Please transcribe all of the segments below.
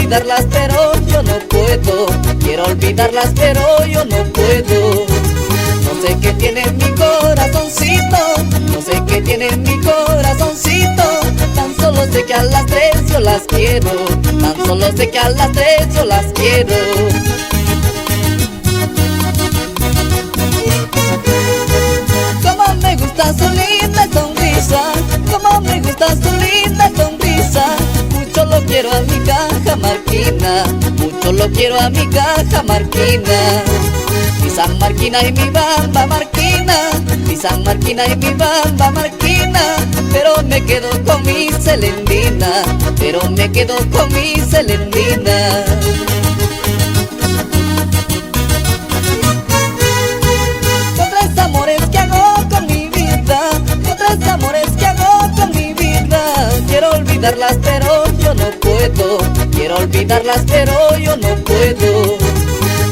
olvidarlas pero yo no puedo. Quiero olvidarlas pero yo no puedo. No sé qué tiene mi corazoncito, no sé qué tiene mi corazoncito. Tan solo sé que a las 3 yo las quiero, tan solo sé que a las 3 yo las quiero. Como me gusta su linda sonrisa, como me gusta su linda sonrisa. Mucho lo quiero a mi caja marquina, mucho lo quiero a mi caja marquina. Mi San Marquina y mi bamba marquina, mi San Marquina y mi bamba marquina. Pero me quedo con mi Celendina, pero me quedo con mi Celendina. Con 3 amores que hago con mi vida, con 3 amores que hago con mi vida. Quiero olvidarlas pero yo no puedo, quiero olvidarlas pero yo no puedo.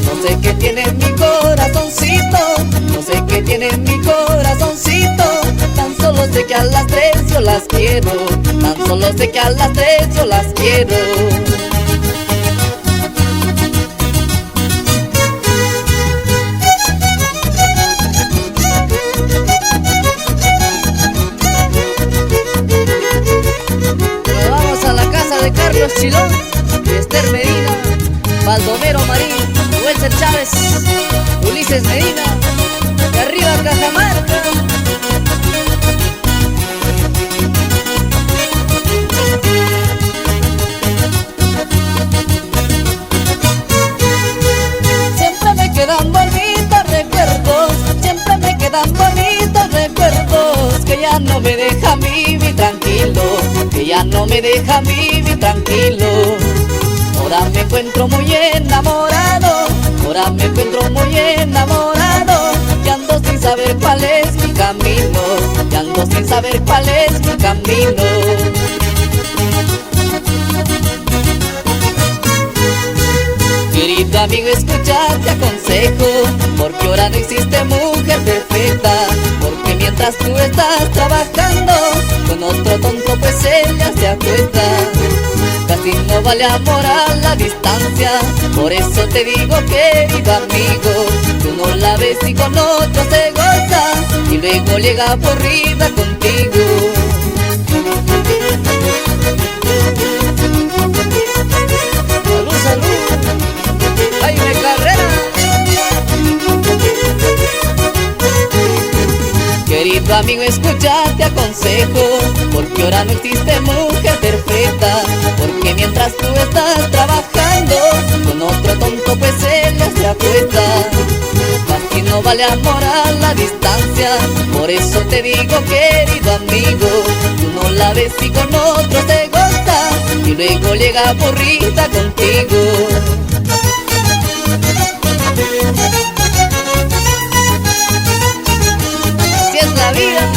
No sé qué tiene mi corazoncito, no sé qué tiene mi corazoncito. Tan solo sé que a las 3 yo las quiero, tan solo sé que a las 3 yo las quiero. Nos vamos a la casa de Carlos Chilón, Esther Medina, Baldomero Marín, Welser Chávez, Ulises Medina, de arriba Cajamarca. Siempre me quedan bonitos recuerdos, siempre me quedan bonitos recuerdos. Que ya no me deja vivir tranquilo, que ya no me deja vivir tranquilo. Ahora me encuentro muy enamorado, ahora me encuentro muy enamorado. Y ando sin saber cuál es mi camino, y ando sin saber cuál es mi camino. Querido amigo, escucha, te aconsejo, porque ahora no existe mujer perfecta. Porque mientras tú estás trabajando con otro tonto, pues ella se acuesta. Casi no vale amor a la distancia, por eso te digo, querido amigo, tú no la ves y con otro se goza, y luego llega aburrida contigo. Salud, salud, Jaime Carrera. Querido amigo, escucha, te aconsejo, porque ahora no existe mujer perfecta. Porque mientras tú estás trabajando con otro tonto, pues ella se acuesta. Casi no vale amor a la distancia, por eso te digo, querido amigo, tú no la ves y con otro se goza, y luego llega aburrida contigo. Así es la vida.